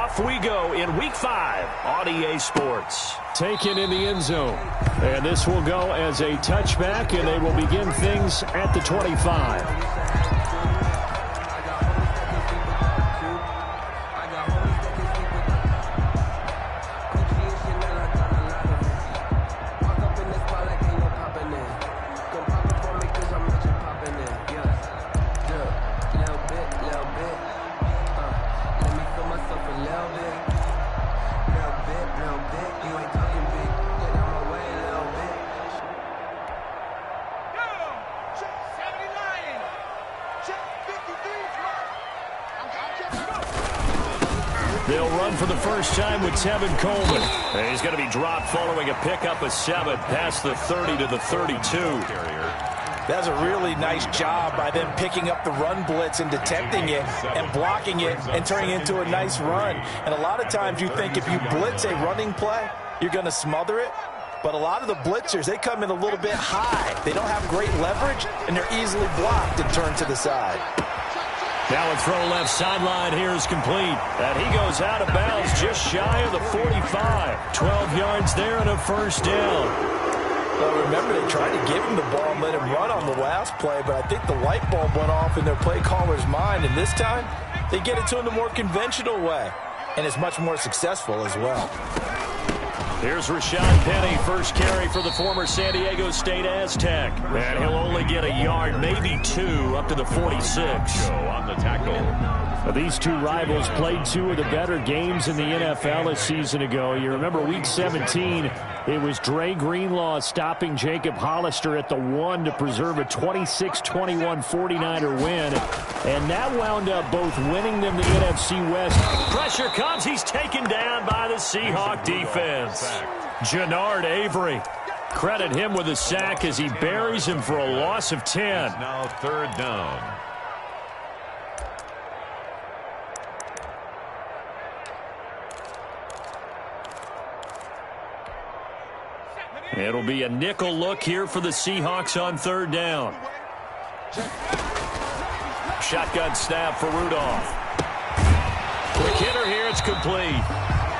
off we go in Week 5 on EA Sports. Taken in the end zone. And this will go as a touchback, and they will begin things at the 25. They'll run for the first time with Tevin Coleman. And he's going to be dropped following a pickup of 7 past the 30 to the 32. That's a really nice job by them picking up the run blitz and detecting it and blocking it and turning it into a nice run. And a lot of times you think if you blitz a running play, you're going to smother it. But a lot of the blitzers, they come in a little bit high. They don't have great leverage, and they're easily blocked and turned to the side. Now a throw left sideline here is complete. And he goes out of bounds just shy of the 45. 12 yards there and a first down. Well, remember, they tried to give him the ball and let him run on the last play, but I think the light bulb went off in their play caller's mind, and this time they get it to him the more conventional way, and it's much more successful as well. Here's Rashad Penny, first carry for the former San Diego State Aztec. And he'll only get a yard, maybe 2, up to the 46. On the tackle. Now, these two rivals played 2 of the better games in the NFL a season ago. You remember Week 17, it was Dre Greenlaw stopping Jacob Hollister at the 1 to preserve a 26-21 49er win. And that wound up both winning them the NFC West. Pressure comes. He's taken down by the Seahawk defense. Jannard Avery. Credit him with a sack as he buries him for a loss of 10. Now third down. It'll be a nickel look here for the Seahawks on third down. Shotgun snap for Rudolph. Quick hitter here, it's complete.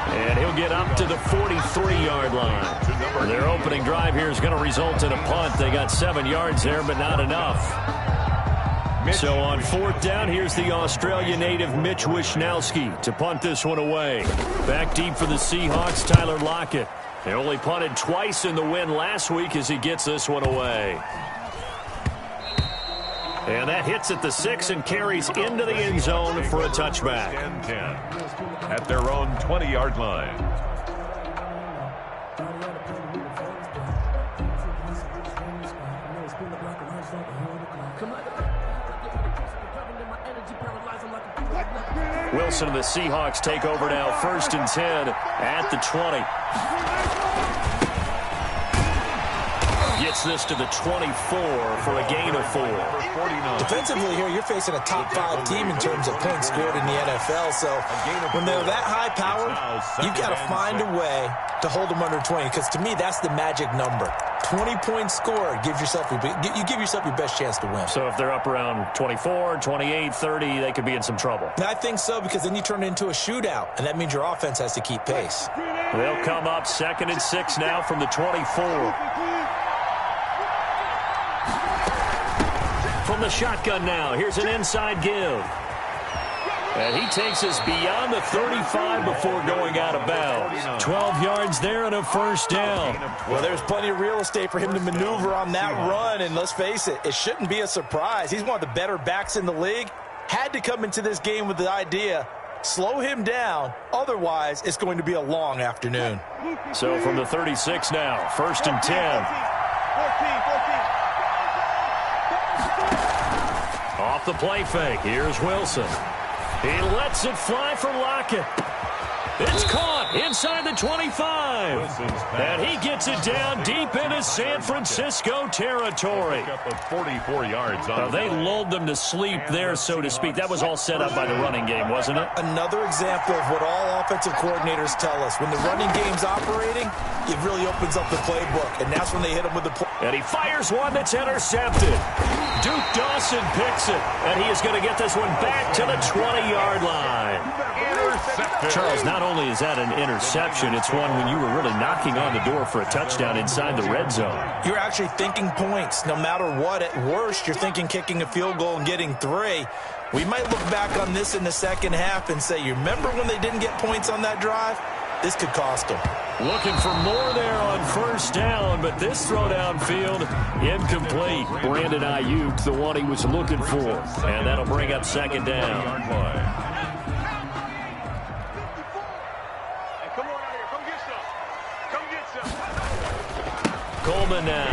And he'll get up to the 43-yard line. Their opening drive here is going to result in a punt. They got 7 yards there, but not enough. So on fourth down, here's the Australia native Mitch Wishnowsky to punt this one away. Back deep for the Seahawks, Tyler Lockett. They only punted twice in the win last week as he gets this one away. And that hits at the 6 and carries into the end zone for a touchback. 10-10 at their own 20-yard line. Wilson and the Seahawks take over now, 1st and 10 at the 20. Gets this to the 24 for a gain of 4. Defensively here, you're facing a top 5 team in terms of points scored in the NFL. So when they're that high powered, you've got to find a way to hold them under 20. Because to me, that's the magic number. 20 points scored, you give yourself your best chance to win. So if they're up around 24, 28, 30, they could be in some trouble. I think so, because then you turn it into a shootout, and that means your offense has to keep pace. They'll come up 2nd and 6 now from the 24. From the shotgun now, here's an inside give. And he takes us beyond the 35 before going out of bounds. 12 yards there and a first down. Well, there's plenty of real estate for him to maneuver on that run, and let's face it, it shouldn't be a surprise. He's one of the better backs in the league. Had to come into this game with the idea, slow him down, otherwise it's going to be a long afternoon. So from the 36 now, 1st and 10. Off the play fake, here's Wilson. He lets it fly for Lockett. It's caught inside the 25. And he gets it down deep into San Francisco territory. They lulled them to sleep there, so to speak. That was all set up by the running game, wasn't it? Another example of what all offensive coordinators tell us. When the running game's operating, it really opens up the playbook. And that's when they hit him with the play. And he fires one that's intercepted. Duke Dawson picks it. And he is going to get this one back to the 20-yard line. Intercepted. Charles, not only is that an interception, it's one when you were really knocking on the door for a touchdown inside the red zone. You're actually thinking points. No matter what, at worst, you're thinking kicking a field goal and getting 3. We might look back on this in the second half and say, you remember when they didn't get points on that drive? This could cost them. Looking for more there on first down, but this throw downfield, incomplete. Brandon Ayuk, the one he was looking for. And that'll bring up second down. Coleman now.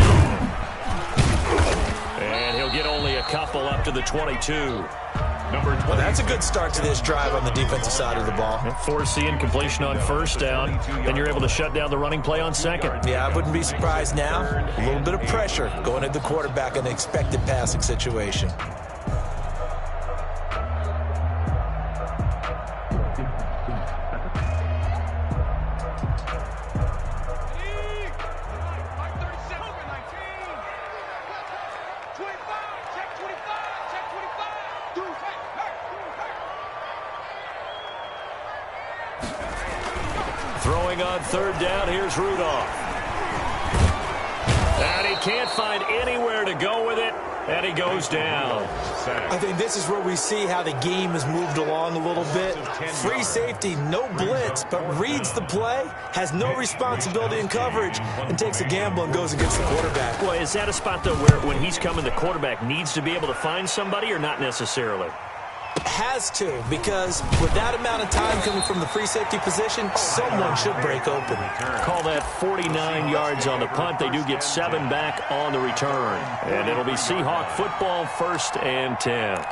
And he'll get only a couple up to the 22. Well, that's a good start to this drive on the defensive side of the ball. Force the incompletion on first down, then you're able to shut down the running play on second. Yeah, I wouldn't be surprised now. A little bit of pressure going at the quarterback in an expected passing situation. Throwing on third down, here's Rudolph. And he can't find anywhere to go with it, and he goes down. I think this is where we see how the game has moved along a little bit. Free safety, no blitz, but reads the play, has no responsibility in coverage, and takes a gamble and goes against the quarterback. Boy, is that a spot, though, where when he's coming, the quarterback needs to be able to find somebody or not necessarily? Has to, because with that amount of time coming from the free safety position, someone should break open. Call that 49 yards on the punt. They do get 7 back on the return. And it'll be Seahawk football, 1st and 10.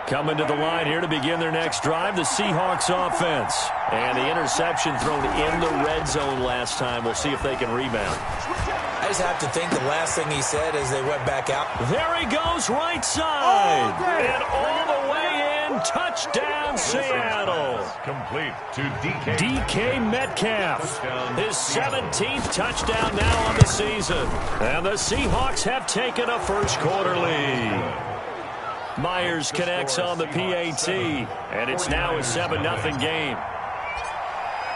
Coming to the line here to begin their next drive, the Seahawks offense. And the interception thrown in the red zone last time. We'll see if they can rebound. I just have to think the last thing he said as they went back out. There he goes, right side. And all the way in, touchdown Seattle. Complete to DK. DK Metcalf. His 17th touchdown now on the season. And the Seahawks have taken a first quarter lead. Myers connects on the PAT, and it's now a 7-0 game.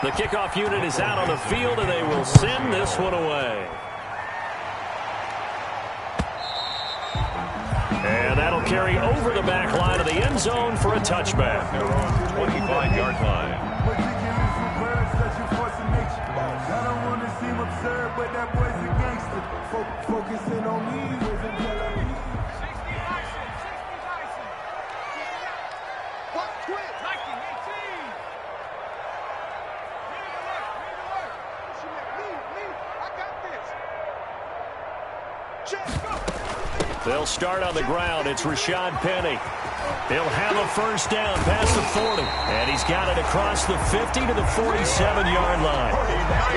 The kickoff unit is out on the field, and they will send this one away. And that'll carry over the back line of the end zone for a touchback. Their own 25-yard line. I don't want to seem absurd, but that boy's a gangster. Focusing on me isn't telling me. They'll start on the ground. It's Rashad Penny. He'll have a first down past the 40. And he's got it across the 50 to the 47-yard line.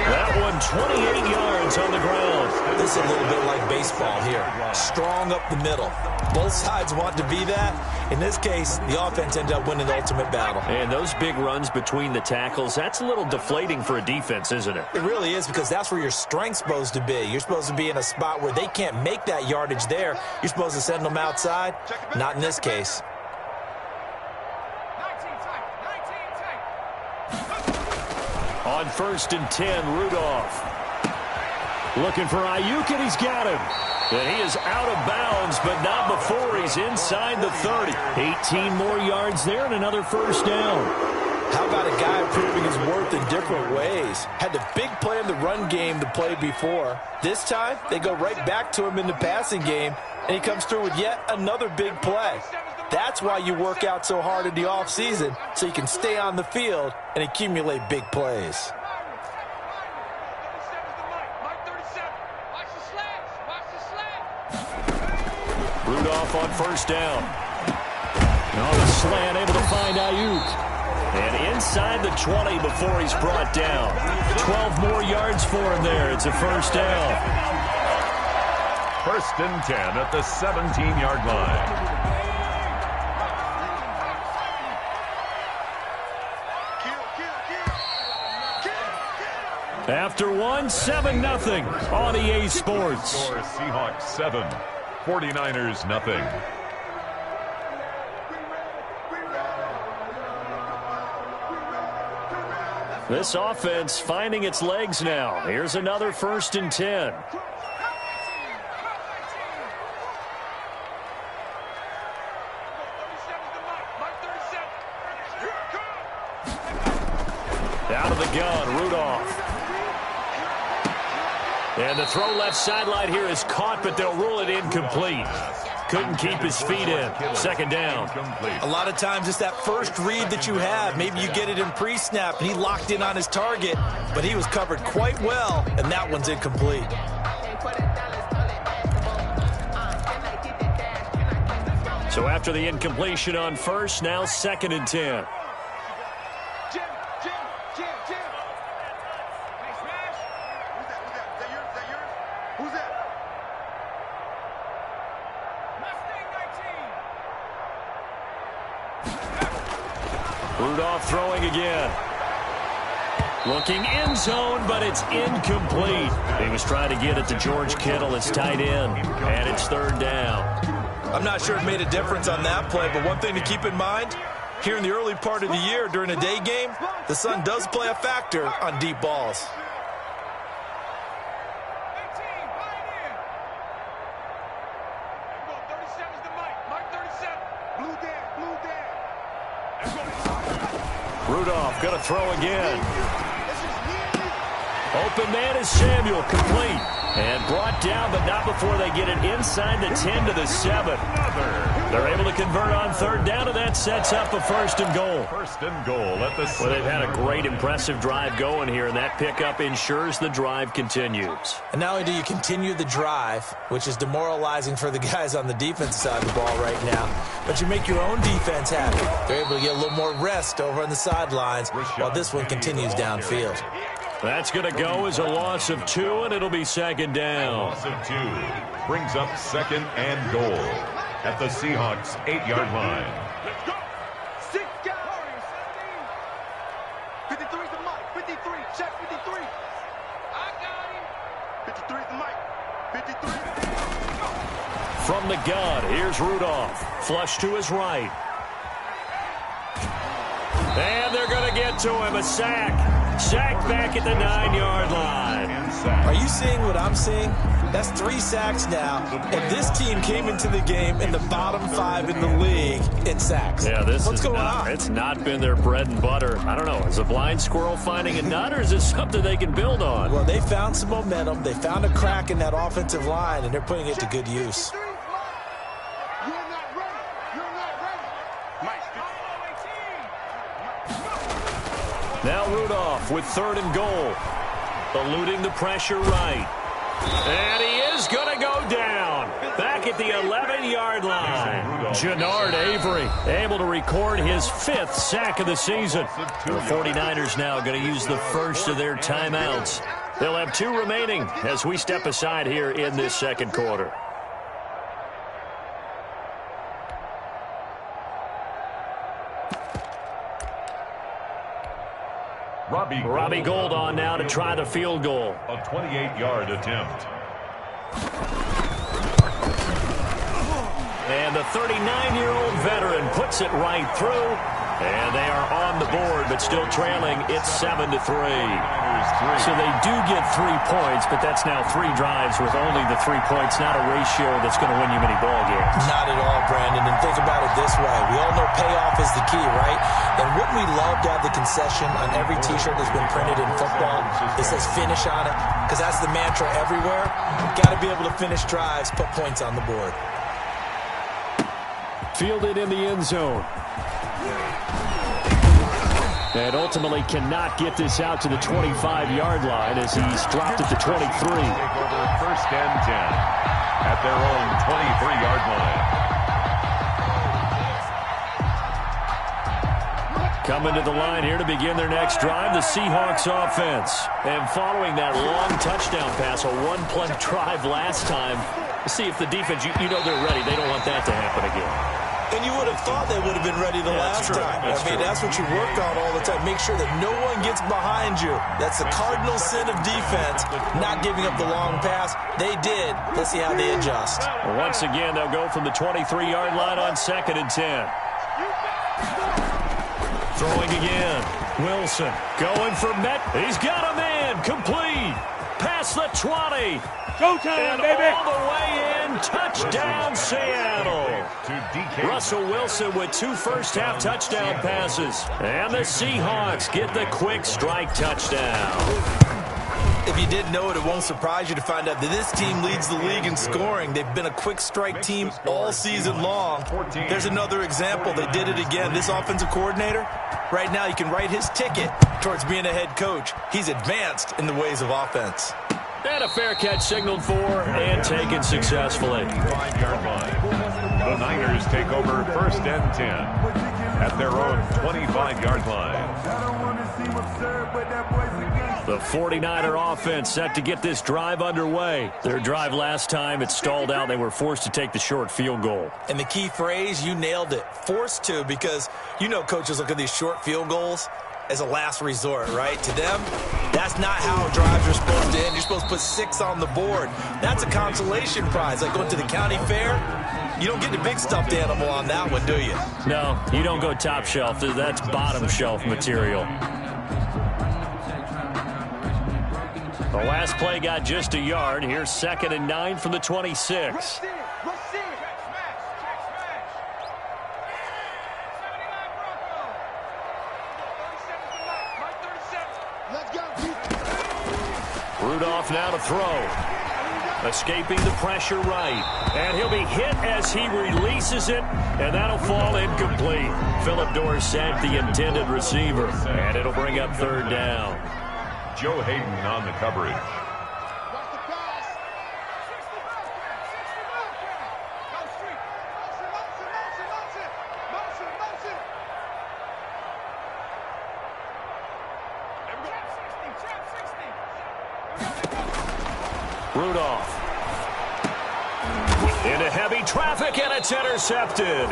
That one 28 yards on the ground. This is a little bit like baseball here. Strong up the middle. Both sides want to be that. In this case, the offense ended up winning the ultimate battle. And those big runs between the tackles, that's a little deflating for a defense, isn't it? It really is, because that's where your strength's supposed to be. You're supposed to be in a spot where they can't make that yardage there. You're supposed to send them outside. Not in this case. On 1st and 10, Rudolph. Looking for Ayuk, and he's got him. And he is out of bounds, but not before he's inside the 30. 18 more yards there and another first down. How about a guy proving his worth in different ways? Had the big play in the run game to play before. This time, they go right back to him in the passing game, and he comes through with yet another big play. That's why you work out so hard in the offseason, so you can stay on the field and accumulate big plays. Rudolph on first down. On the slant, able to find Ayuk. And inside the 20 before he's brought down. 12 more yards for him there. It's a first down. 1st and 10 at the 17-yard line. After one, 7-0 on EA Sports. Score Seahawks 7, 49ers nothing. This offense finding its legs now. Here's another 1st and 10. Out of the gun, Rudolph. And the throw left sideline here is caught, but they'll rule it incomplete. Couldn't keep his feet in. 2nd down. A lot of times it's that first read that you have. Maybe you get it in pre-snap, and he locked in on his target, but he was covered quite well, and that one's incomplete. So after the incompletion on 1st, now 2nd and 10. Rudolph throwing again. Looking end zone, but it's incomplete. He was trying to get it to George Kittle, his tight end, and it's 3rd down. I'm not sure it made a difference on that play, but one thing to keep in mind, here in the early part of the year during a day game, the sun does play a factor on deep balls. Rudolph going to throw again. Open man is Samuel, complete. And brought down, but not before they get it inside the 10 to the 7. They're able to convert on 3rd down, and that sets up a 1st and goal. 1st and goal at the 7. Well, they've had a great, impressive drive going here, and that pickup ensures the drive continues. And not only do you continue the drive, which is demoralizing for the guys on the defensive side of the ball right now, but you make your own defense happy. They're able to get a little more rest over on the sidelines while this one continues downfield. That's going to go as a loss of 2, and it'll be 2nd down. Loss of 2 brings up 2nd and goal at the Seahawks 8-yard line. Let's go. 6 guys. 53 is the mic. 53. Check 53. I got him. 53 is the mic. 53. From the gun, here's Rudolph. Flush to his right. And they're going to get to him. A sack. Sack back at the 9-yard line. Are you seeing what I'm seeing? That's 3 sacks now, and this team came into the game in the bottom 5 in the league in sacks. Yeah, What's going on? It's not been their bread and butter. I don't know. Is a blind squirrel finding a nut, or is this something they can build on? Well, they found some momentum. They found a crack in that offensive line, and they're putting it to good use. Now Rudolph with 3rd and goal. Eluding the pressure right. And he is going to go down. Back at the 11-yard line. Jannard Avery able to record his 5th sack of the season. The 49ers now going to use the first of their timeouts. They'll have 2 remaining as we step aside here in this 2nd quarter. Robbie Gould on now to try the field goal. A 28-yard attempt. And the 39-year-old veteran puts it right through. And they are on the board, but still trailing. It's 7-3. So they do get 3 points, but that's now 3 drives with only the 3 points. Not a ratio that's going to win you many ball games. Not at all, Brandon. And think about it this way. We all know payoff is the key, right? And wouldn't we love to have the concession on every T-shirt that's been printed in football? It says finish on it, because that's the mantra everywhere. Got to be able to finish drives, put points on the board. Fielded in the end zone. And ultimately cannot get this out to the 25-yard line as he's dropped it to 23. Take over 1st and 10 at their own 23-yard line. Coming to the line here to begin their next drive, the Seahawks offense. And following that long touchdown pass, a 1-play drive last time, see if the defense, you know they're ready. They don't want that to happen again. And you would have thought they would have been ready the last time. I mean, that's what you work on all the time. Make sure that no one gets behind you. That's the cardinal sin of defense, not giving up the long pass. They did. Let's see how they adjust. Well, once again, they'll go from the 23-yard line on 2nd and 10. Throwing again. Wilson going for Met. He's got a man. Complete. Past the 20. Go time, and baby. all the way in. Touchdown, Seattle. Russell Wilson with 2 first-half touchdown passes. And the Seahawks get the quick strike touchdown. If you didn't know it, it won't surprise you to find out that this team leads the league in scoring. They've been a quick strike team all season long. There's another example. They did it again. This offensive coordinator, right now you can write his ticket towards being a head coach. He's advanced in the ways of offense. And a fair catch signaled for and taken successfully. 5-yard line. The Niners take over 1st and 10 at their own 25-yard line. The 49er offense set to get this drive underway. Their drive last time, it stalled out. They were forced to take the short field goal. And the key phrase, you nailed it, forced to, because you know coaches look at these short field goals as a last resort, right? To them, that's not how drives are supposed to end. You're supposed to put 6 on the board. That's a consolation prize, like going to the county fair. You don't get the big stuffed animal on that one, do you? No, you don't go top shelf. That's bottom shelf material. The last play got just a yard. Here's 2nd and 9 from the 26. Rudolph now to throw. Escaping the pressure right. And he'll be hit as he releases it. And that'll fall incomplete. Phillip Dorsett, the intended receiver. And it'll bring up 3rd down. Joe Hayden on the coverage. Rudolph. Into heavy traffic, and it's intercepted.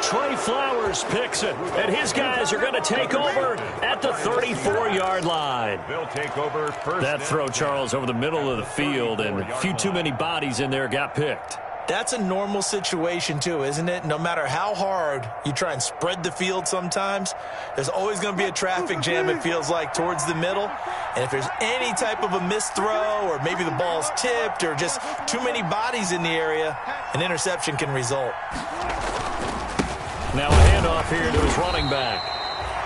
Trey Flowers picks it, and his guys are going to take over at the 34-yard line. They'll take over 1st. That throw, Charles, over the middle of the field, and a few too many bodies in there got picked. That's a normal situation, too, isn't it? No matter how hard you try and spread the field sometimes, there's always going to be a traffic jam, it feels like, towards the middle. And if there's any type of a missed throw, or maybe the ball's tipped, or just too many bodies in the area, an interception can result. Now a handoff here to his running back.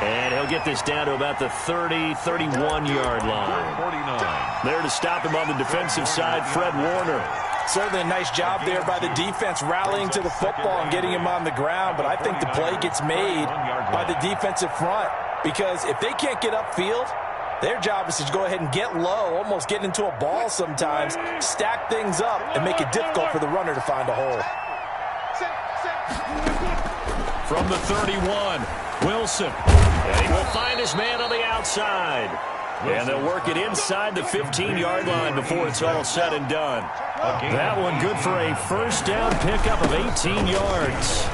And he'll get this down to about the 30, 31-yard line. 49. There to stop him on the defensive side, Fred Warner. Certainly a nice job there by the defense rallying to the football and getting him on the ground, but I think the play gets made by the defensive front, because if they can't get upfield, their job is to go ahead and get low, almost get into a ball sometimes, stack things up, and make it difficult for the runner to find a hole. From the 31, Wilson. And he will find his man on the outside. And they'll work it inside the 15-yard line before it's all said and done. That one good for a first down pickup of 18 yards.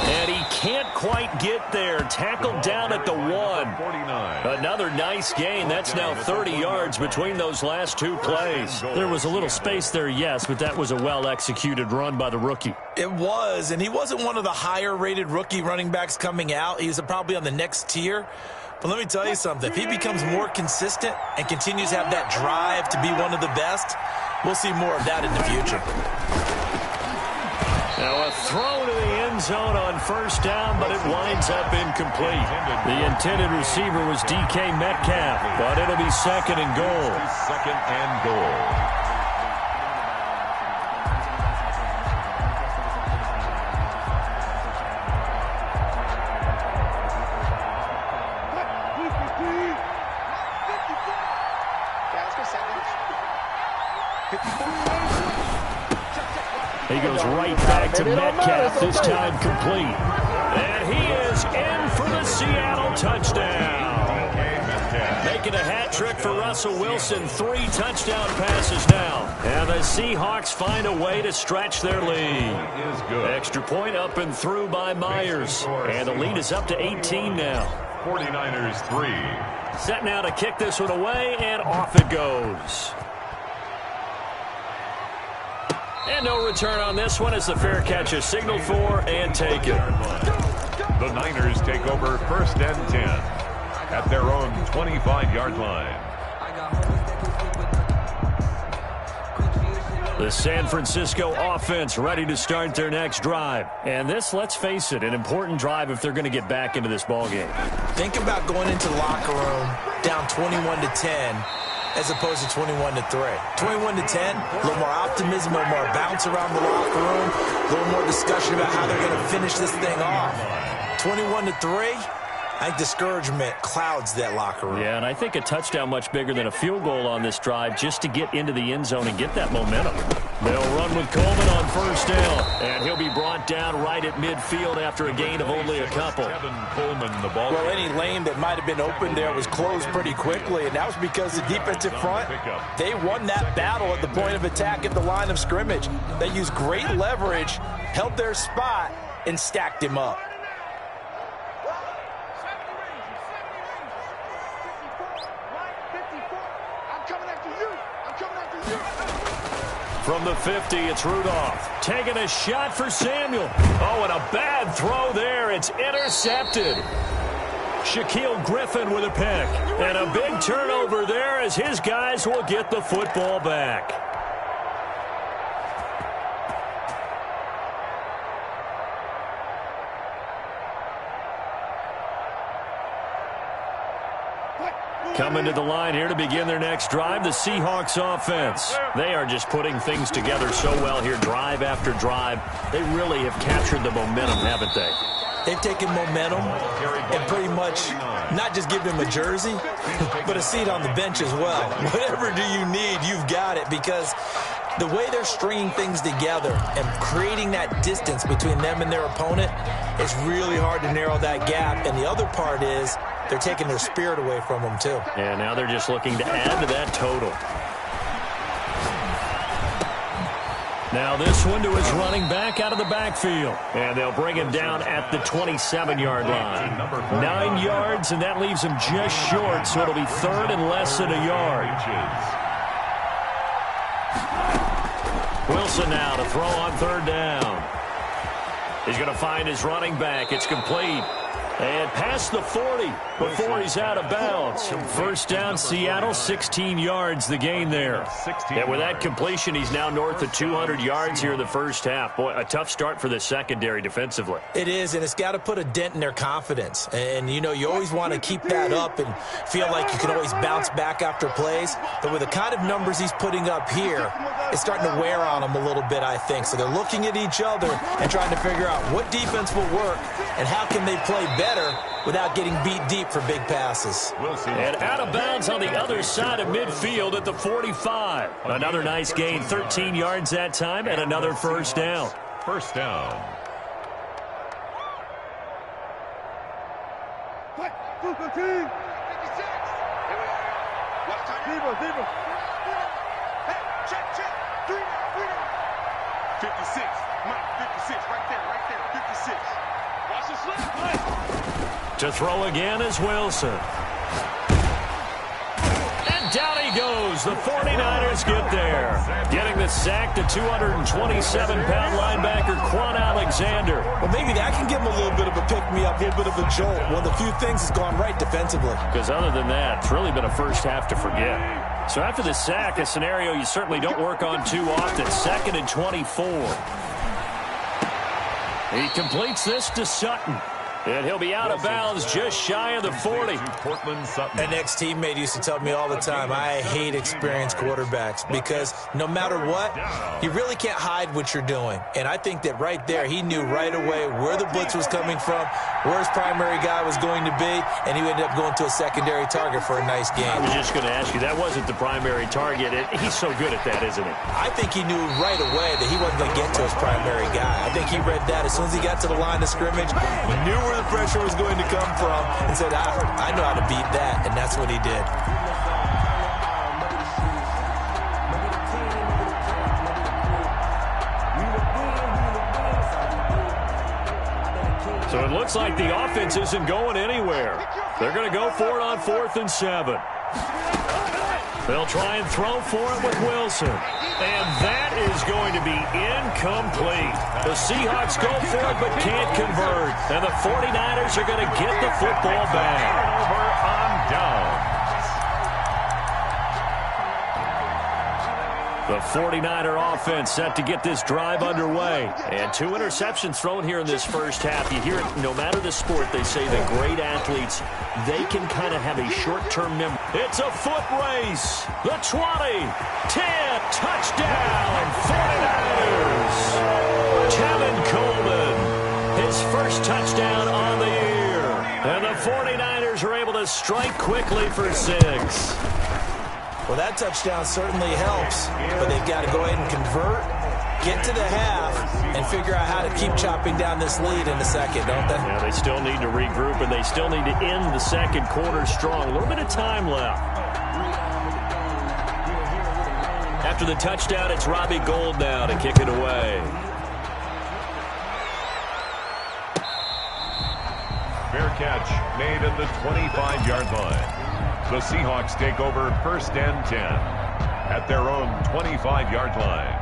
And he can't quite get there. Tackled down at the 1. 49. Another nice gain. That's now 30 yards between those last 2 plays. There was a little space there, yes, but that was a well-executed run by the rookie. It was, and he wasn't one of the higher-rated rookie running backs coming out. He's probably on the next tier. But let me tell you something. If he becomes more consistent and continues to have that drive to be one of the best, we'll see more of that in the future. Now a throw to the end zone on first down, but it winds up incomplete. The intended receiver was DK Metcalf, but it'll be 2nd and goal. 2nd and goal. He goes right back to Metcalf, this time complete. And he is in for the Seattle touchdown. They make it a hat trick for Russell Wilson. 3 touchdown passes now. And the Seahawks find a way to stretch their lead. Is good. Extra point up and through by Myers. And the lead is up to 18 now. 49ers 3. Set now to kick this one away, and off it goes. And no return on this one as the fair catch is signaled for and taken. The Niners take over 1st and 10 at their own 25-yard line. The San Francisco offense ready to start their next drive. And this, let's face it, an important drive if they're going to get back into this ballgame. Think about going into the locker room down 21-10 as opposed to 21-3. 21-10, a little more optimism, a little more bounce around the locker room, a little more discussion about how they're going to finish this thing off. 21-3, I think discouragement clouds that locker room. Yeah, and I think a touchdown much bigger than a field goal on this drive just to get into the end zone and get that momentum. They'll run with Coleman on 1st down, and he'll be brought down right at midfield after a gain of only a couple. Coleman, the ball. Well, any lane that might have been open there was closed pretty quickly, and that was because the defensive front, they won that battle at the point of attack at the line of scrimmage. They used great leverage, held their spot, and stacked him up. From the 50, it's Rudolph. Taking a shot for Samuel. Oh, and a bad throw there. It's intercepted. Shaquille Griffin with a pick. And a big turnover there as his guys will get the football back. Coming to the line here to begin their next drive, the Seahawks offense. They are just putting things together so well here, drive after drive. They really have captured the momentum, haven't they? They've taken momentum and pretty much not just give them a jersey, but a seat on the bench as well. Whatever do you need, you've got it, because the way they're stringing things together and creating that distance between them and their opponent, it's really hard to narrow that gap. And the other part is they're taking their spirit away from them, too. And now they're just looking to add to that total. Now this one to his running back out of the backfield. And they'll bring him down at the 27-yard line. 9 yards, and that leaves him just short, so it'll be 3rd and less than a yard. Wilson now to throw on 3rd down. He's going to find his running back. It's complete. And past the 40 before he's out of bounds. 1st down, Seattle, 16 yards the gain there. And with that completion, he's now north of 200 yards here in the first half. Boy, a tough start for the secondary defensively. It is, and it's got to put a dent in their confidence. And, you know, you always want to keep that up and feel like you can always bounce back after plays. But with the kind of numbers he's putting up here, it's starting to wear on them a little bit, I think. So they're looking at each other and trying to figure out what defense will work and how can they play better without getting beat deep for big passes. And out of bounds on the other side of midfield at the 45. Another nice gain, 13 yards that time, and another 1st down. 1st down. To throw again is Wilson. And down he goes. The 49ers get there. Getting the sack to 227-pound linebacker Quan Alexander. Well, maybe that can give him a little bit of a pick-me-up, a little bit of a jolt. One of the few things that's gone right defensively. Because other than that, it's really been a first half to forget. So after the sack, a scenario you certainly don't work on too often. 2nd and 24. He completes this to Sutton. And he'll be out of bounds just shy of the 40. An ex-teammate used to tell me all the time, I hate experienced quarterbacks because no matter what, you really can't hide what you're doing. And I think that right there, he knew right away where the blitz was coming from, where his primary guy was going to be, and he ended up going to a secondary target for a nice game. I was just going to ask you, that wasn't the primary target. He's so good at that, isn't he? I think he knew right away that he wasn't going to get to his primary guy. I think he read that as soon as he got to the line of scrimmage. He knew where where the pressure was going to come from and said, I know how to beat that, and that's what he did. So it looks like the offense isn't going anywhere. They're going to go for it on 4th and 7. They'll try and throw for it with Wilson. And that is going to be incomplete. The Seahawks go for it but can't convert. And the 49ers are going to get the football back. Over on down. The 49er offense set to get this drive underway. And 2 interceptions thrown here in this first half. You hear it, no matter the sport, they say that great athletes, they can kind of have a short-term memory. It's a foot race. The 20, 10, touchdown, 49ers. Kevin Coleman, his first touchdown on the year. And the 49ers are able to strike quickly for 6. Well, that touchdown certainly helps, but they've got to go ahead and convert, get to the half, and figure out how to keep chopping down this lead in the second, don't they? Yeah, they still need to regroup, and they still need to end the second quarter strong. A little bit of time left. After the touchdown, it's Robbie Gould now to kick it away. Fair catch made at the 25-yard line. The Seahawks take over 1st and 10 at their own 25-yard line.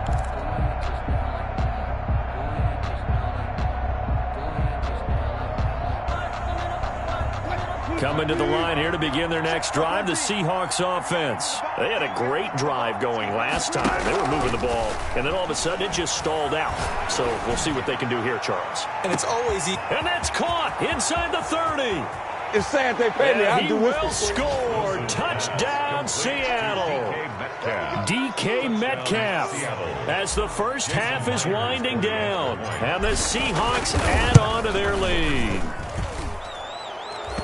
Coming to the line here to begin their next drive, the Seahawks offense. They had a great drive going last time. They were moving the ball, and then all of a sudden it just stalled out. So we'll see what they can do here, Charles. And it's always easy. And that's caught inside the 30. It's sad they paid me. And he will score. Touchdown, Seattle. DK Metcalf as the first half is winding down. And the Seahawks add on to their lead.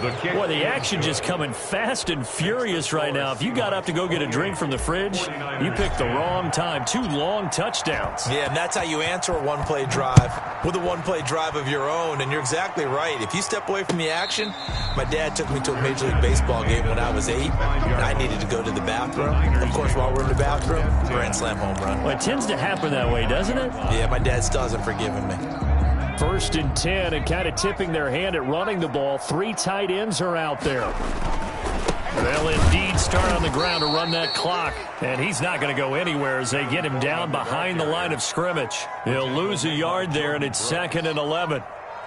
Boy, the action just coming fast and furious right now. If you got up to go get a drink from the fridge, you picked the wrong time. 2 long touchdowns. Yeah, and that's how you answer a one-play drive with a one-play drive of your own. And you're exactly right. If you step away from the action, my dad took me to a Major League Baseball game when I was 8, and I needed to go to the bathroom. Of course, while we're in the bathroom, grand slam home run. Well, it tends to happen that way, doesn't it? Yeah, my dad still hasn't forgiven me. 1st and 10, and kind of tipping their hand at running the ball. 3 tight ends are out there. They'll indeed start on the ground to run that clock. And he's not going to go anywhere as they get him down behind the line of scrimmage. He'll lose a yard there, and it's 2nd and 11.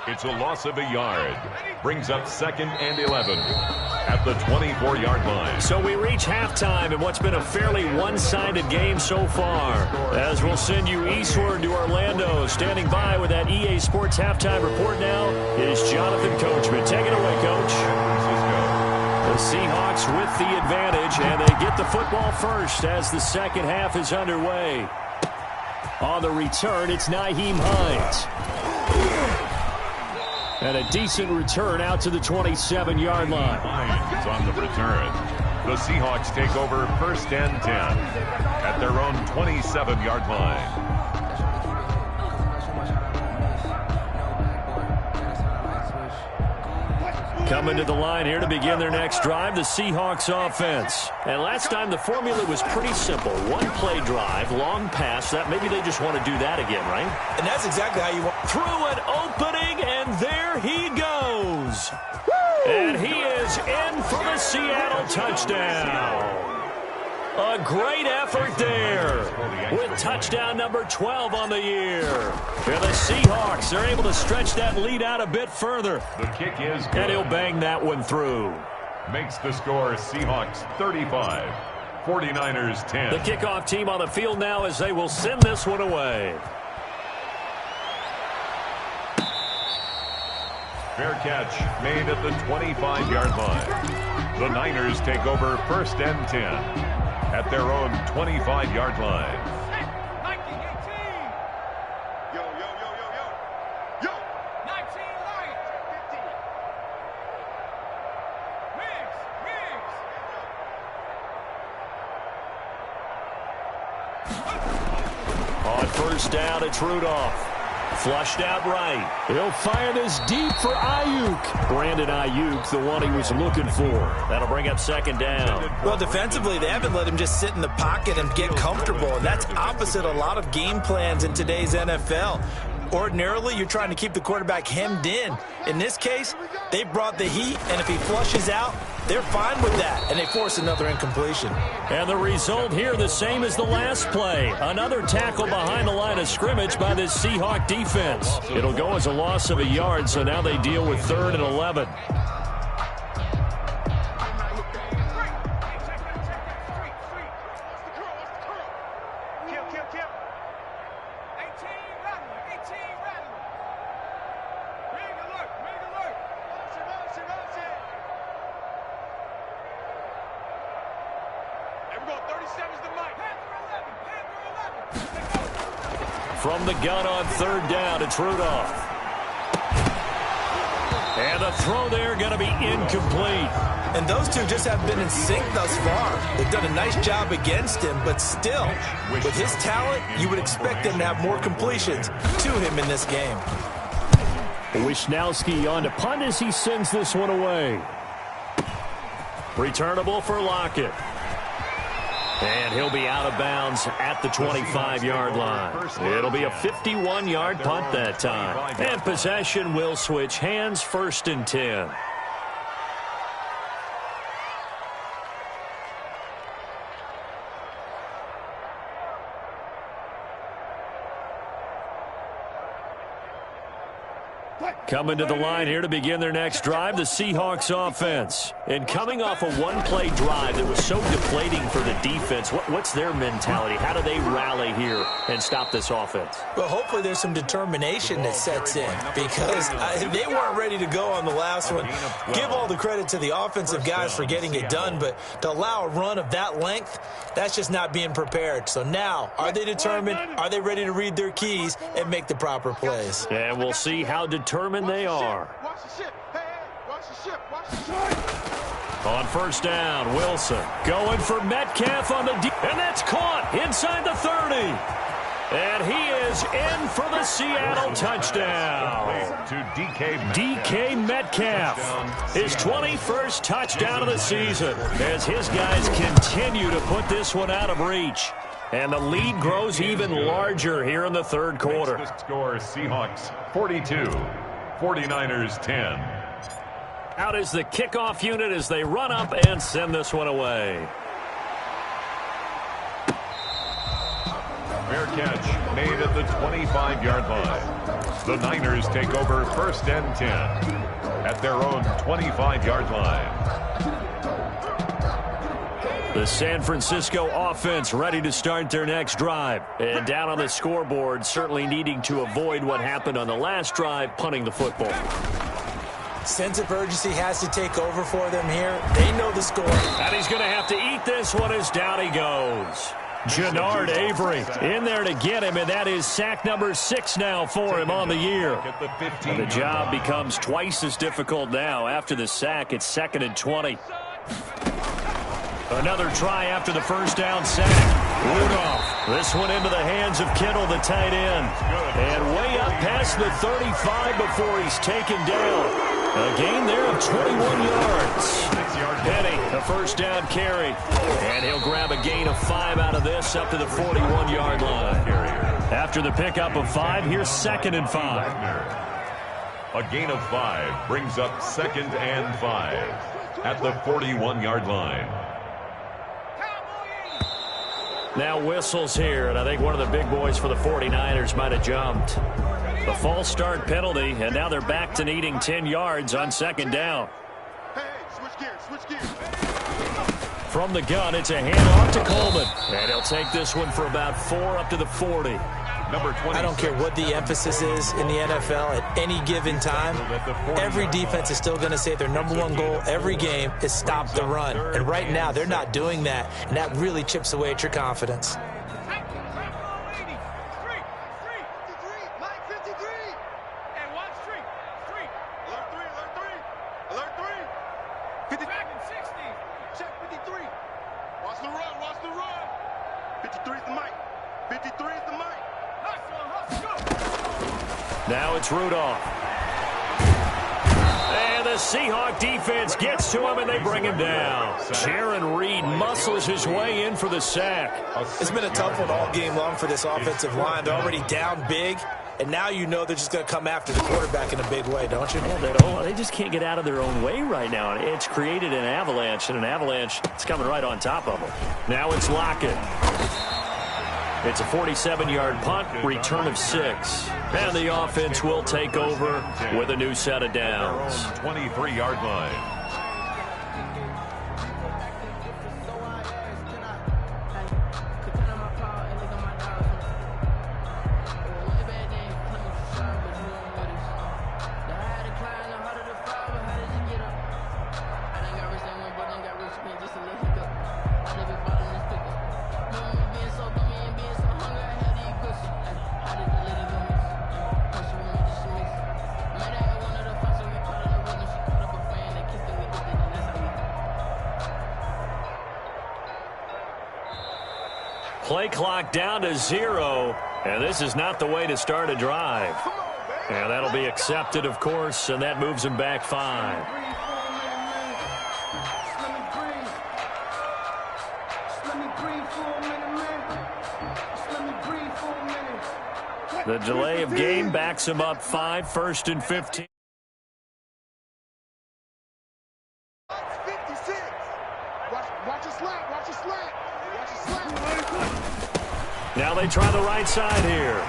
It's a loss of a yard. Brings up 2nd and 11 at the 24-yard line. So we reach halftime in what's been a fairly one-sided game so far. As we'll send you eastward to Orlando. Standing by with that EA Sports halftime report now is Jonathan Coachman. Take it away, Coach. The Seahawks with the advantage, and they get the football first as the second half is underway. On the return, it's Nyheim Hines. And a decent return out to the 27-yard line. Hines on the return. The Seahawks take over 1st and 10 at their own 27-yard line. Coming to the line here to begin their next drive, the Seahawks offense. And last time the formula was pretty simple. One-play drive, long pass. That maybe they just want to do that again, right? And that's exactly how you want. Through an opening, and there he goes. Woo! And he is in for the Seattle touchdown. A great effort there with touchdown number 12 on the year. And the Seahawks are able to stretch that lead out a bit further. The kick is good. And he'll bang that one through. Makes the score Seahawks 35, 49ers 10. The kickoff team on the field now as they will send this one away. Fair catch made at the 25-yard line. The Niners take over 1st and 10 at their own 25-yard line. Yo, yo, yo, yo, yo. Yo. 19 Lions. 15. Riggs. On first down, it's Rudolph. Flushed out right. He'll fire this deep for Ayuk. Brandon Ayuk, the one he was looking for. That'll bring up second down. Well, defensively, they haven't let him just sit in the pocket and get comfortable. And that's opposite a lot of game plans in today's NFL. Ordinarily, you're trying to keep the quarterback hemmed in. In this case, they brought the heat, and if he flushes out, they're fine with that, and they force another incompletion. And the result here, the same as the last play. Another tackle behind the line of scrimmage by this Seahawk defense. It'll go as a loss of a yard, so now they deal with 3rd and 11. From the gun on 3rd down, it's Rudolph. And the throw there going to be incomplete. And those two just have been in sync thus far. They've done a nice job against him, but still, with his talent, you would expect them to have more completions to him in this game. Wisnowski on to punt as he sends this one away. Returnable for Lockett. And he'll be out of bounds at the 25-yard line. It'll be a 51-yard punt that time. And possession will switch hands, 1st and 10. Coming to the line here to begin their next drive, the Seahawks offense. And coming off a one-play drive that was so deflating for the defense, what's their mentality? How do they rally here and stop this offense? Well, hopefully there's some determination that sets in because they weren't ready to go on the last one. Give all the credit to the offensive guys for getting it done, but to allow a run of that length, that's just not being prepared. So now, are they determined? Are they ready to read their keys and make the proper plays? And we'll see how determined they are. On 1st down, Wilson going for Metcalf on the deep, and that's caught inside the 30. And he is in for the Seattle touchdown. DK Metcalf, his 21st touchdown of the season as his guys continue to put this one out of reach. And the lead grows even larger here in the 3rd quarter. The score, Seahawks 42, 49ers 10. Out is the kickoff unit as they run up and send this one away. Fair catch made at the 25-yard line. The Niners take over 1st and 10 at their own 25-yard line. The San Francisco offense ready to start their next drive. And down on the scoreboard, certainly needing to avoid what happened on the last drive, punting the football. Sense of urgency has to take over for them here. They know the score. And he's going to have to eat this one as down he goes. Jannard Avery in there to get him, and that is sack number 6 now for him on the year. And the job becomes twice as difficult now. After the sack, it's 2nd and 20. Another try after the 1st down sack. Rudolph, this one into the hands of Kittle, the tight end. And way up past the 35 before he's taken down. A gain there of 21 yards. Penny, the 1st down carry. And he'll grab a gain of 5 out of this up to the 41-yard line. After the pickup of 5, here's 2nd and 5. A gain of 5 brings up 2nd and 5 at the 41-yard line. Now whistles here, and I think one of the big boys for the 49ers might have jumped. The false start penalty, and now they're back to needing 10 yards on 2nd down. Switch gears. From the gun, it's a handoff to Coleman. And he'll take this one for about 4 up to the 40. Number 20. I don't care what the emphasis is in the NFL at any given time. Every defense is still going to say their #1 goal every game is stop the run. And right now, they're not doing that, and that really chips away at your confidence. Watch the run. 53 is the mic. 53 is the mic. Now it's Rudolph. And the Seahawk defense gets to him, and they bring him down. Jaron Reed muscles his way in for the sack. It's been a tough one all game long for this offensive line. They're already down big, and now you know they're just going to come after the quarterback in a big way, don't you? Yeah, they just can't get out of their own way right now. It's created an avalanche, and an avalanche is coming right on top of them. Now it's Lockett. It's a 47-yard punt, return of 6. And the offense will take over with a new set of downs. 23-yard line. Play clock down to 0, and this is not the way to start a drive. And that'll be accepted, of course, and that moves them back 5. The delay of game backs them up 5, 1st and 15. Now they try the right side here.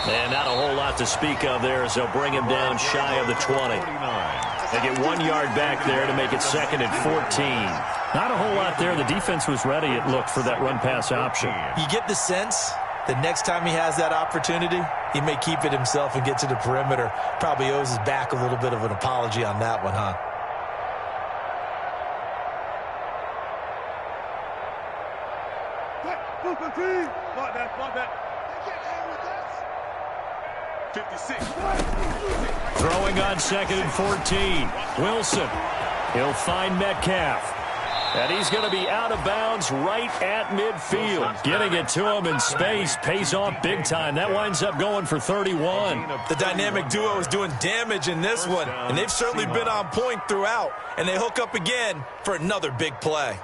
And not a whole lot to speak of there as they'll bring him down shy of the 20. They get 1 yard back there to make it 2nd and 14. Not a whole lot there. The defense was ready, it looked, for that run-pass option. You get the sense that next time he has that opportunity, he may keep it himself and get to the perimeter. Probably owes his back a little bit of an apology on that one, huh? Throwing on 2nd and 14. Wilson. He'll find Metcalf. And he's going to be out of bounds right at midfield. Getting it to him in space pays off big time. That winds up going for 31. The dynamic duo is doing damage in this one, and they've certainly been on point throughout. And they hook up again for another big play.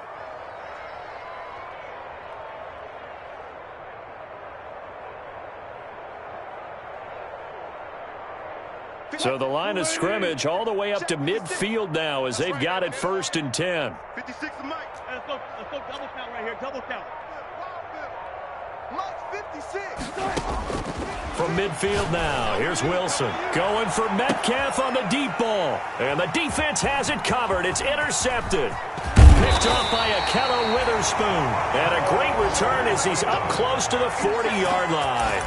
So the line of scrimmage all the way up to midfield now as they've got it 1st and 10. 56 to Mike. Let's go double count right here. Double count. Mike 56. From midfield now, here's Wilson going for Metcalf on the deep ball. And the defense has it covered. It's intercepted. Picked off by Akello Witherspoon. And a great return as he's up close to the 40-yard line.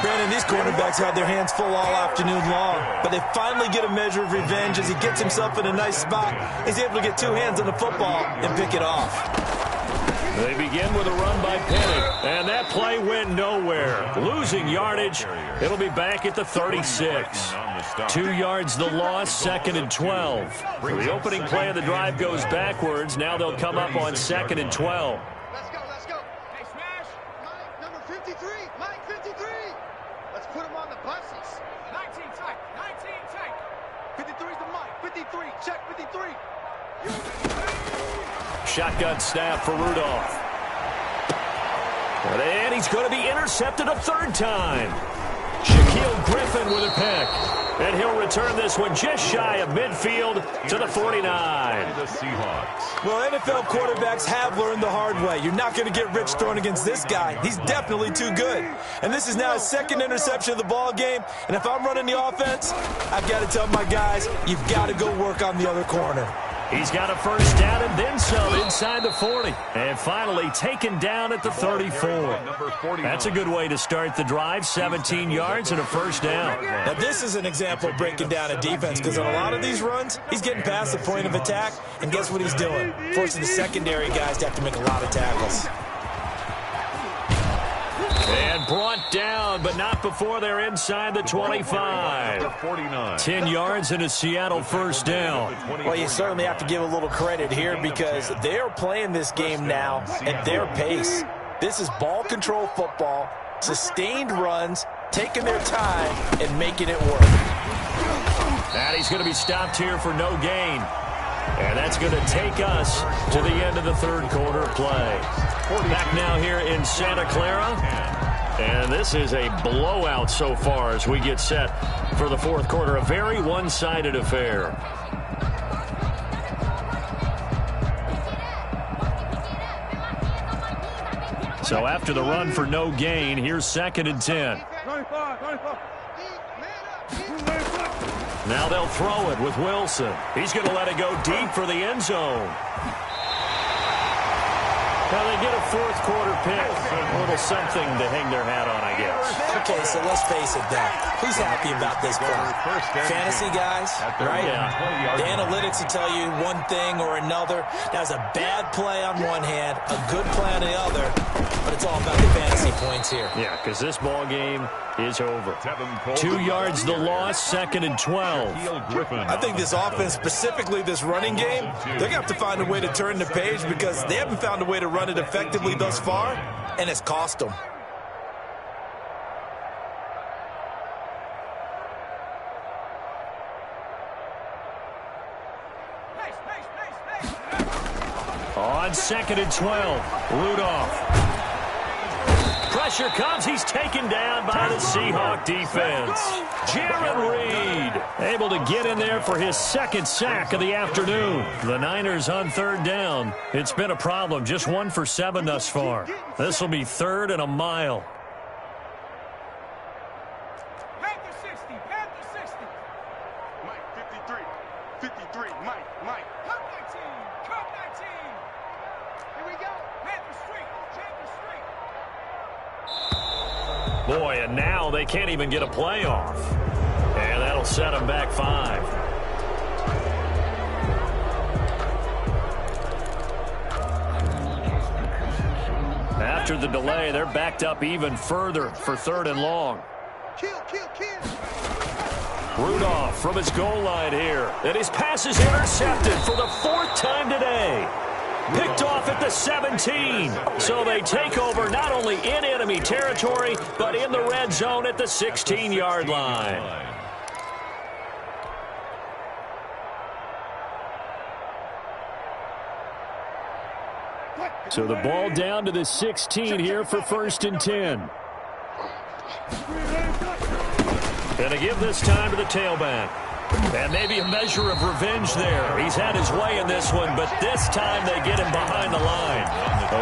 Brandon, these quarterbacks had their hands full all afternoon long, but they finally get a measure of revenge as he gets himself in a nice spot. He's able to get 2 hands on the football and pick it off. They begin with a run by Penning, and that play went nowhere. Losing yardage, it'll be back at the 36. 2 yards the loss, 2nd and 12. The opening play of the drive goes backwards. Now they'll come up on 2nd and 12. Let's go. Hey, Smash. Mike, number 53. Mike 53. Let's put him on the buses. 19 tight. 53's the Mike. 53. Check 53. Shotgun snap for Rudolph. And he's going to be intercepted a 3rd time. Shaquille Griffin with a pick. And he'll return this one just shy of midfield to the 49. The Seahawks. Well, NFL quarterbacks have learned the hard way. You're not going to get rich throwing against this guy. He's definitely too good. And this is now his 2nd interception of the ball game. And if I'm running the offense, I've got to tell my guys, you've got to go work on the other corner. He's got a 1st down and then some inside the 40. And finally taken down at the 34. That's a good way to start the drive. 17 yards and a 1st down. Now, this is an example of breaking down a defense because on a lot of these runs, he's getting past the point of attack. And guess what he's doing? Forcing the secondary guys to have to make a lot of tackles. And brought down, but not before they're inside the 25. 10 yards and a Seattle 1st down. Well, you certainly have to give a little credit here because they're playing this game now at their pace. This is ball control football, Sustained runs, taking their time, and making it work. And he's going to be stopped here for no gain. And that's going to take us to the end of the third quarter play. Back now here in Santa Clara. And this is a blowout so far as we get set for the fourth quarter. A very one-sided affair. So after the run for no gain, here's 2nd and 10. Now they'll throw it with Wilson. He's going to let it go deep for the end zone. Now they get a fourth quarter pick. A little something to hang their hat on, I guess. Okay, so let's face it then. Who's happy about this play? Fantasy guys, right? Yeah. The analytics will tell you one thing or another. That was a bad play on one hand, a good play on the other, but it's all about the fantasy points here. Yeah, because this ball game is over. 2 yards the loss, 2nd and 12. I think this offense, specifically this running game, they're going to have to find a way to turn the page because they haven't found a way to run it effectively thus far, and it's cost them. On 2nd and 12, Rudolph. Pressure comes. He's taken down by the Seahawk defense. Jaron Reed able to get in there for his 2nd sack of the afternoon. The Niners on 3rd down. It's been a problem. Just 1 for 7 thus far. This will be 3rd and a mile. Panther 60, Panther 60. Mike, 53, 53, Mike. Cut 19, cut 19. Here we go. Panther Street, Panther Street. Boy, and now they can't even get a play off. And that'll set them back 5. After the delay, they're backed up even further for 3rd and long. Kill. Rudolph from his goal line here. And his pass is intercepted for the 4th time today. Picked off at the 17. So they take over not only in enemy territory, but in the red zone at the 16-yard line. So the ball down to the 16 here for 1st and 10. And to give this time to the tailback. And maybe a measure of revenge there. He's had his way in this one, but this time they get him behind the line.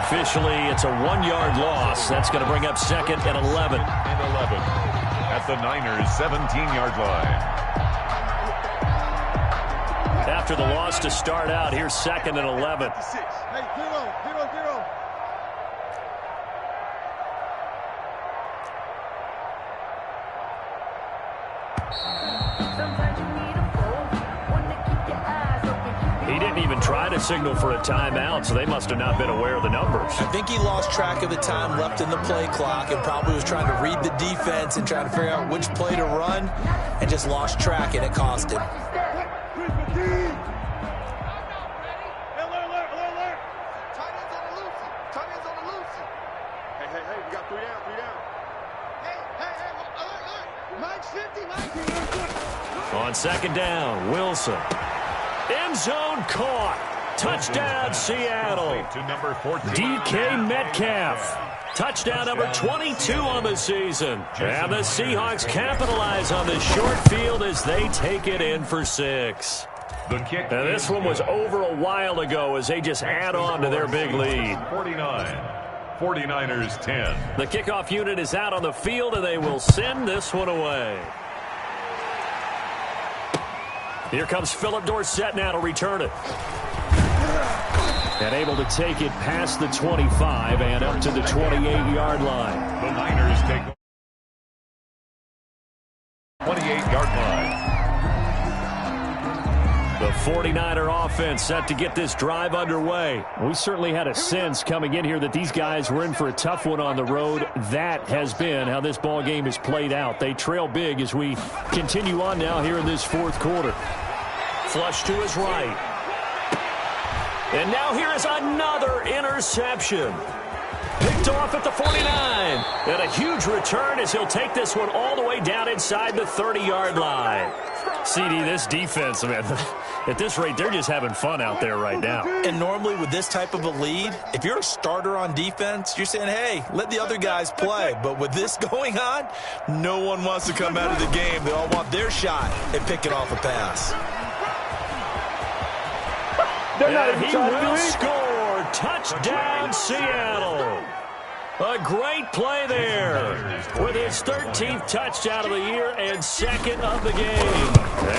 Officially, it's a 1-yard loss. That's going to bring up 2nd and 11. At the Niners' 17-yard line. After the loss to start out, here's 2nd and 11. Hey, 0. He didn't even try to signal for a timeout, so they must have not been aware of the numbers. I think he lost track of the time left in the play clock and probably was trying to read the defense and trying to figure out which play to run and just lost track, and it cost him. On 2nd down, Wilson. End zone caught. Touchdown, Seattle. To number 14. DK Metcalf. Touchdown number 22 on the season. And the Seahawks capitalize on the short field as they take it in for 6. The kick. And this one was over a while ago as they just add on to their big lead. 49ers 10. The kickoff unit is out on the field, and they will send this one away. Here comes Philip Dorsett now to return it. And able to take it past the 25 and up to the 28-yard line. The Niners take 28-yard line. The 49er offense set to get this drive underway. We certainly had a sense coming in here that these guys were in for a tough one on the road. That has been how this ball game has played out. They trail big as we continue on now here in this fourth quarter. Flush to his right. And now here is another interception. Picked off at the 49. And a huge return as he'll take this one all the way down inside the 30-yard line. CD, this defense, man, at this rate, they're just having fun out there right now. And normally with this type of a lead, if you're a starter on defense, you're saying, hey, let the other guys play. But with this going on, no one wants to come out of the game. They all want their shot at picking off a pass. And he will score. Touchdown, Seattle. A great play there with his 13th touchdown of the year and second of the game.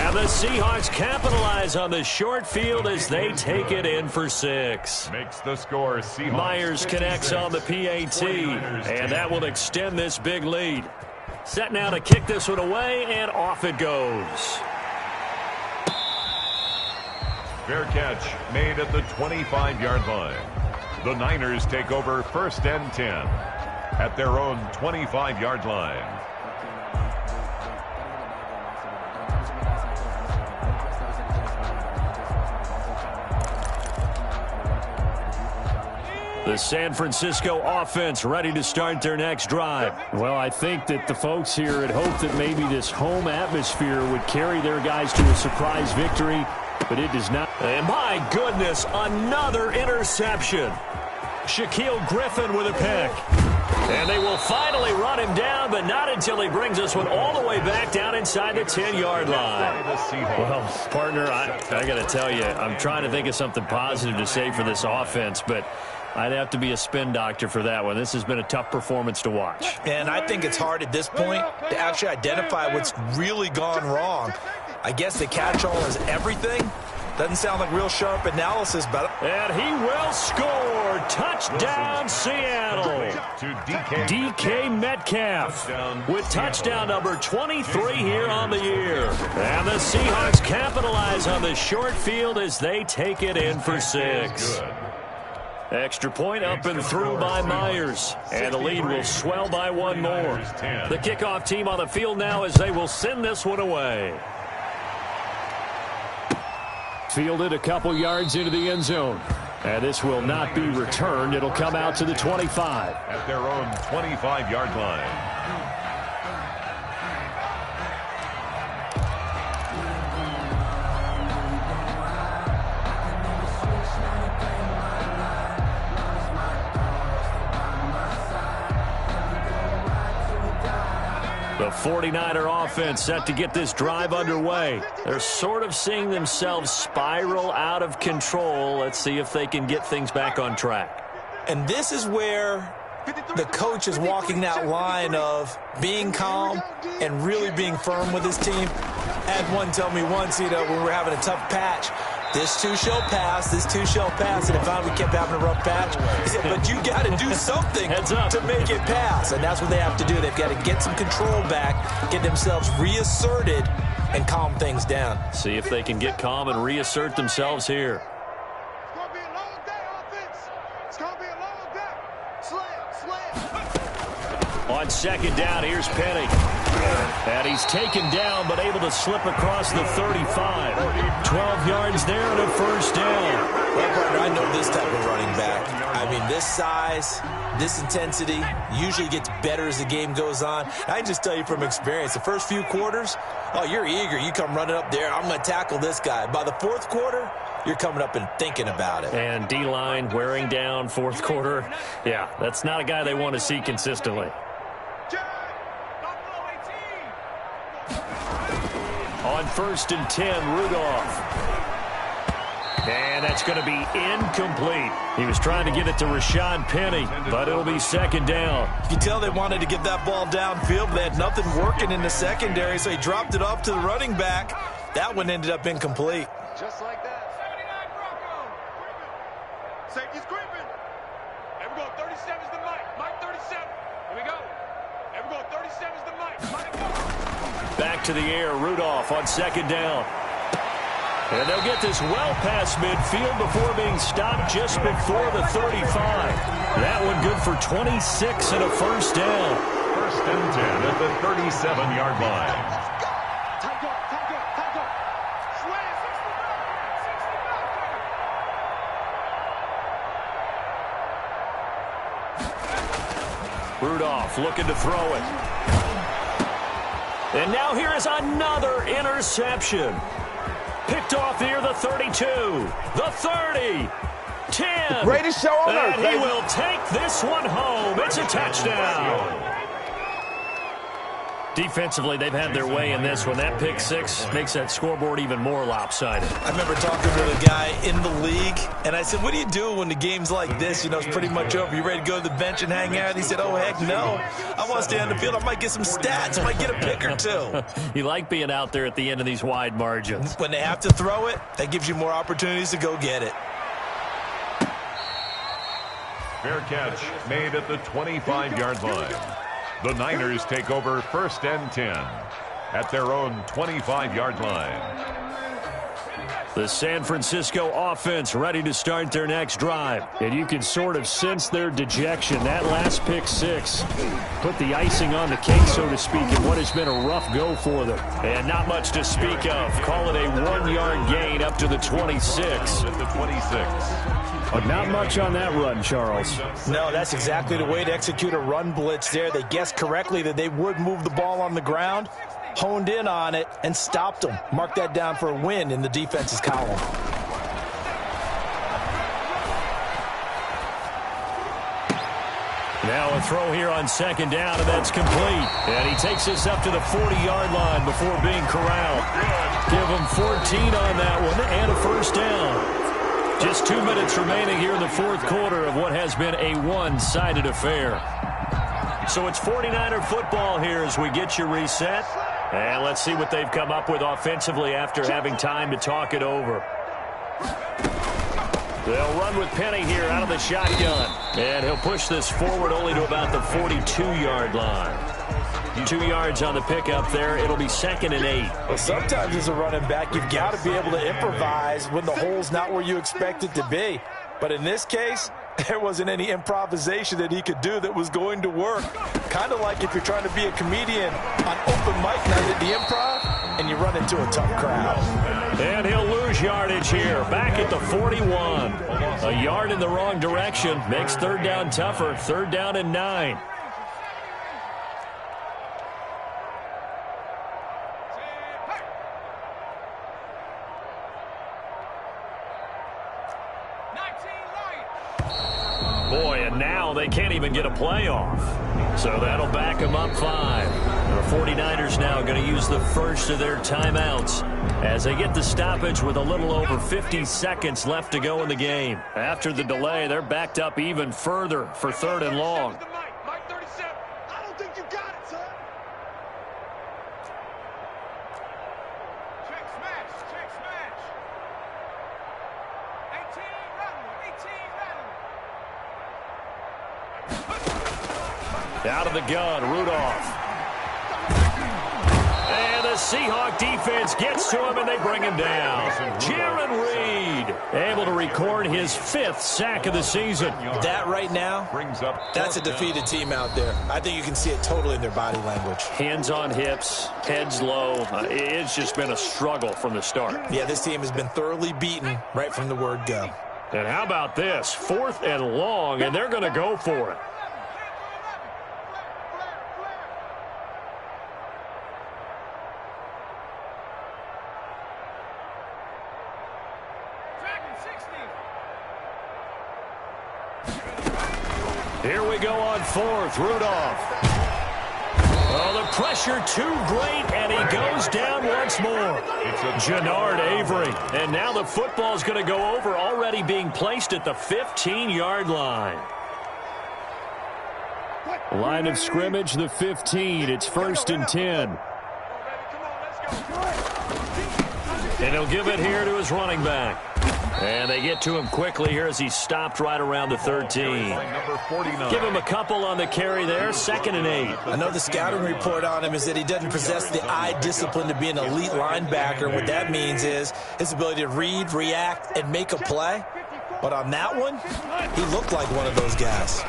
And the Seahawks capitalize on the short field as they take it in for 6. Makes the score Seahawks. Myers connects on the PAT, and that will extend this big lead. Set now to kick this one away, and off it goes. Fair catch made at the 25-yard line. The Niners take over 1st and 10 at their own 25-yard line. The San Francisco offense ready to start their next drive. Well, I think that the folks here had hoped that maybe this home atmosphere would carry their guys to a surprise victory, but it does not. And my goodness, another interception. Shaquille Griffin with a pick. And they will finally run him down, but not until he brings this one all the way back down inside the 10-yard line. Well, partner, I got to tell you, I'm trying to think of something positive to say for this offense, but I'd have to be a spin doctor for that one. This has been a tough performance to watch. And I think it's hard at this point to actually identify what's really gone wrong. I guess the catch-all is everything. Doesn't sound like real sharp analysis, but... And he will score. Touchdown, Seattle. DK Metcalf with touchdown number 23 here on the year. And the Seahawks capitalize on the short field as they take it in for 6. Extra point up and through by Myers. And the lead will swell by one more. The kickoff team on the field now as they will send this one away. Fielded a couple yards into the end zone. And this will not be returned. It'll come out to the 25. At their own 25-yard line. The 49er offense set to get this drive underway. They're sort of seeing themselves spiral out of control. Let's see if they can get things back on track. And this is where the coach is walking that line of being calm and really being firm with his team. I had one tell me once, when we were having a tough patch, this too shall pass, this too shall pass. And if we kept having a rough patch, he said, but you got to do something to make it pass. And that's what they have to do. They've got to get some control back, get themselves reasserted, and calm things down. See if they can get calm and reassert themselves here. It's going to be a long day, offense. It's going to be a long day. Slam. On second down, here's Penny. And he's taken down, but able to slip across the 35. 12 yards there and a first down. Well, partner, I know this type of running back. I mean, this size, this intensity usually gets better as the game goes on. I can just tell you from experience, the first few quarters, oh, you're eager. You come running up there, I'm going to tackle this guy. By the fourth quarter, you're coming up and thinking about it. And D-line wearing down fourth quarter. Yeah, that's not a guy they want to see consistently. On 1st and 10, Rudolph. And that's going to be incomplete. He was trying to get it to Rashad Penny, but it'll be second down. You can tell they wanted to get that ball downfield, but they had nothing working in the secondary, so he dropped it off to the running back. That one ended up incomplete. Just like that. 79 Bronco. Safety's creeping. There we go. 37's the Mike. Mike 37. Here we go. There we go. 37's the Mike. Mike. Back to the air, Rudolph on second down. And they'll get this well past midfield before being stopped just before the 35. That one good for 26 and a first down. 1st and 10 at the 37-yard line. Rudolph looking to throw it. And now here is another interception. Picked off near the 32, the 30, 10. The greatest show on earth, And he will take this one home. It's a touchdown. Defensively, they've had their way in this one. That pick six makes that scoreboard even more lopsided. I remember talking to a guy in the league, and I said, what do you do when the game's like this? You know, it's pretty much over. You ready to go to the bench and hang out? He said, oh, heck no. I want to stay on the field. I might get some stats. I might get a pick or two. You like being out there at the end of these wide margins. When they have to throw it, that gives you more opportunities to go get it. Fair catch made at the 25-yard line. The Niners take over 1st and 10 at their own 25-yard line. The San Francisco offense ready to start their next drive. And you can sort of sense their dejection. That last pick six put the icing on the cake, so to speak, in what has been a rough go for them. And not much to speak of. Call it a 1-yard gain up to the 26. At the 26. But not much on that run, Charles. No, that's exactly the way to execute a run blitz there. They guessed correctly that they would move the ball on the ground, honed in on it, and stopped them. Mark that down for a win in the defense's column. Now a throw here on 2nd down, and that's complete. And he takes us up to the 40-yard line before being corralled. Give him 14 on that one and a 1st down. Just 2 minutes remaining here in the 4th quarter of what has been a one-sided affair. So it's 49er football here as we get you reset. And let's see what they've come up with offensively after having time to talk it over. They'll run with Penny here out of the shotgun. And he'll push this forward only to about the 42-yard line. 2 yards on the pickup there. It'll be 2nd and 8. Well, sometimes as a running back, you've got to be able to improvise when the hole's not where you expect it to be. But in this case, there wasn't any improvisation that he could do that was going to work. Kind of like if you're trying to be a comedian on open mic night at the Improv and you run into a tough crowd. And he'll lose yardage here. Back at the 41. A yard in the wrong direction. Makes 3rd down tougher. 3rd down and 9. Boy, and now they can't even get a playoff. So that'll back them up 5. The 49ers now going to use the first of their timeouts as they get the stoppage with a little over 50 seconds left to go in the game. After the delay, they're backed up even further for 3rd and long. I don't think you got it, son. Check smash, check smash. 18 running, 18 running. Out of the gun, Rudolph. And the Seahawk defense gets to him, and they bring him down. Jaron Reed able to record his 5th sack of the season. That right now, that's a defeated team out there. I think you can see it totally in their body language. Hands on hips, heads low. It's just been a struggle from the start. Yeah, this team has been thoroughly beaten right from the word go. And how about this? 4th and long, and they're going to go for it. Here we go on 4th. Rudolph. Oh, the pressure too great, and he goes down once more. Jannard Avery. And now the football's going to go over, already being placed at the 15-yard line. Line of scrimmage, the 15. It's 1st and 10. And he'll give it here to his running back. And they get to him quickly here as he's stopped right around the 13. Give him a couple on the carry there. 2nd and 8. I know the scouting report on him is that he doesn't possess the eye discipline to be an elite linebacker. What that means is his ability to read, react, and make a play. But on that one, he looked like one of those guys.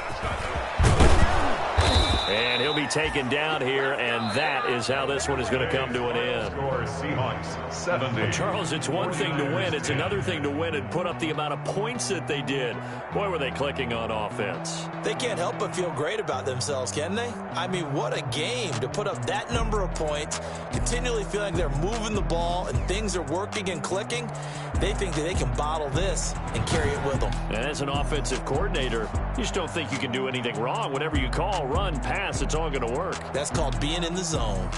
And he'll be taken down here, and that is how this one is going to come to an end. Score Seahawks 70. Charles, it's one thing to win. It's another thing to win and put up the amount of points that they did. Boy, were they clicking on offense. They can't help but feel great about themselves, can they? I mean, what a game to put up that number of points, continually feeling they're moving the ball and things are working and clicking. They think that they can bottle this and carry it with them. And as an offensive coordinator, you just don't think you can do anything wrong. Whatever you call, run, pass, it's all going to work. That's called being in the zone.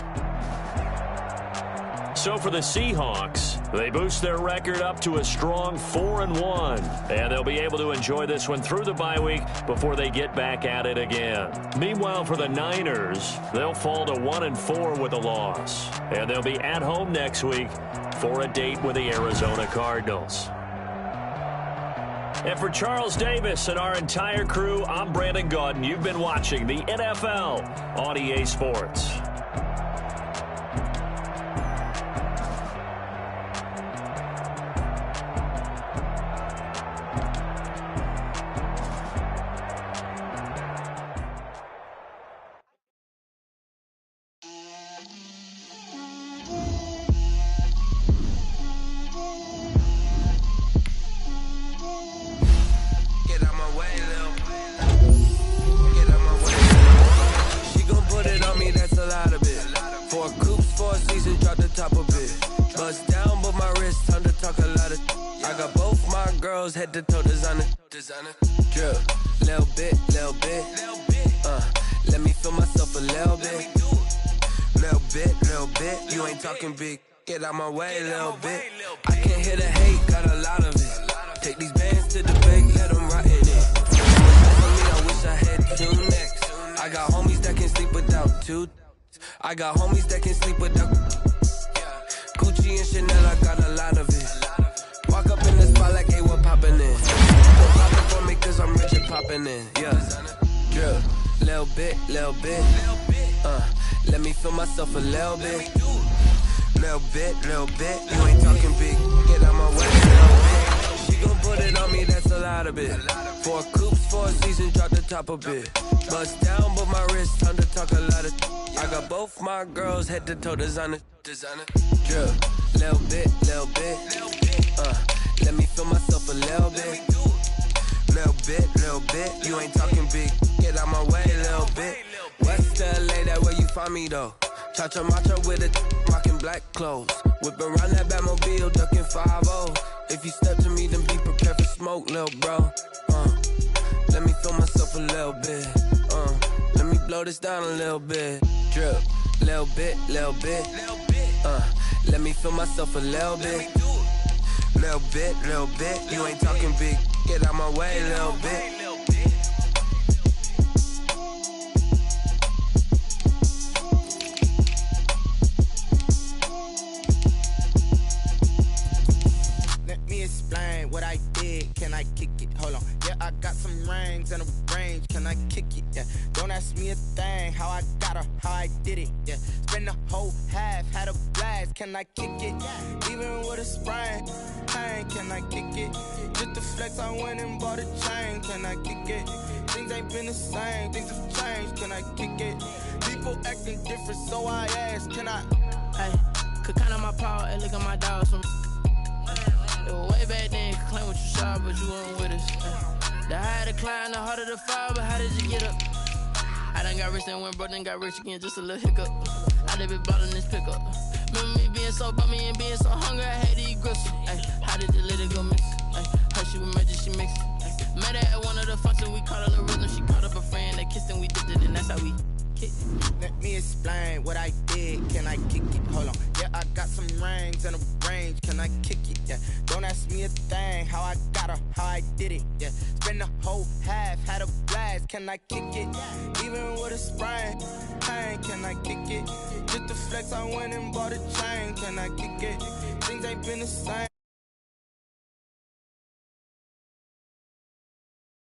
So for the Seahawks, they boost their record up to a strong 4-1. And they'll be able to enjoy this one through the bye week before they get back at it again. Meanwhile, for the Niners, they'll fall to 1-4 with a loss. And they'll be at home next week for a date with the Arizona Cardinals. And for Charles Davis and our entire crew, I'm Brandon Gaudin. You've been watching the NFL on EA Sports. Head to toe designer, drip, little bit, let me feel myself a little bit, you ain't talking big, get out my way a little bit, I can't hear the hate, got a lot of it, take these bands to the bank, let them rot in it, for me, I wish I had two necks, I got homies that can sleep without two, I got homies that can sleep without, Gucci and Chanel, I got a lot of it. Walk up in the spot like, hey, what poppin' in? Don't pop it for me cause I'm rich and poppin' in, yeah. Drip, little bit, let me feel myself a little bit. Little bit, you ain't talking big, get out my way a little bit. She gon' put it on me, that's a lot of it. 4 coupes, 4 seasons, drop the top a bit. Bust down, but my wrist, time to talk a lot of. I got both my girls head to toe designer. Drip, little bit, let me feel myself a little bit. Little bit, you ain't talking big, get out my way a little bit. West LA, that where you find me though. Chacha macha with a rockin' black clothes. Whippin' around that Batmobile, duckin' 5-0. If you step to me, then be prepared for smoke, lil' bro. Let me feel myself a little bit. Let me blow this down a little bit. Drip, little bit, let me feel myself a little bit. Little bit, you ain't talking big, get out my way a little bit. Let me explain what I did, can I kick it? Hold on, yeah, I got some rings and a range, can I kick it? Yeah, don't ask me a thing, how I got her, how I did it, yeah. Spend the whole half, had a blast, can I kick it? Even with a sprain, pain, can I kick it? Just to flex, I went and bought a chain, can I kick it? Things ain't been the same, things have changed, can I kick it? People acting different, so I asked, can I? Hey, could count on my power and look at my dogs from. It was way back then, could claim what you saw, but you weren't with us. The higher the climb, the harder the fall, but how did you get up? I done got rich and went broke, then got rich again, just a little hiccup. I done been bought in this pickup. Remember me being so bummy and being so hungry, I had to eat gristle. How did the little go miss? Her she was magic, she mixed. Met her at one of the functions, we caught a little rhythm. She caught up a friend, they kissed and we dipped it, and that's how we kicked. Let me explain what I did, can I kick it? Hold on, yeah, I got some rings and a range, can I kick it? Yeah, don't ask me a thing, how I got her, how I did it? Yeah, spend the whole half, had a blast, can I kick it? Even with a sprain, pain, can I kick it? Just to flex, I went and bought a chain, can I kick it? Things ain't been the same.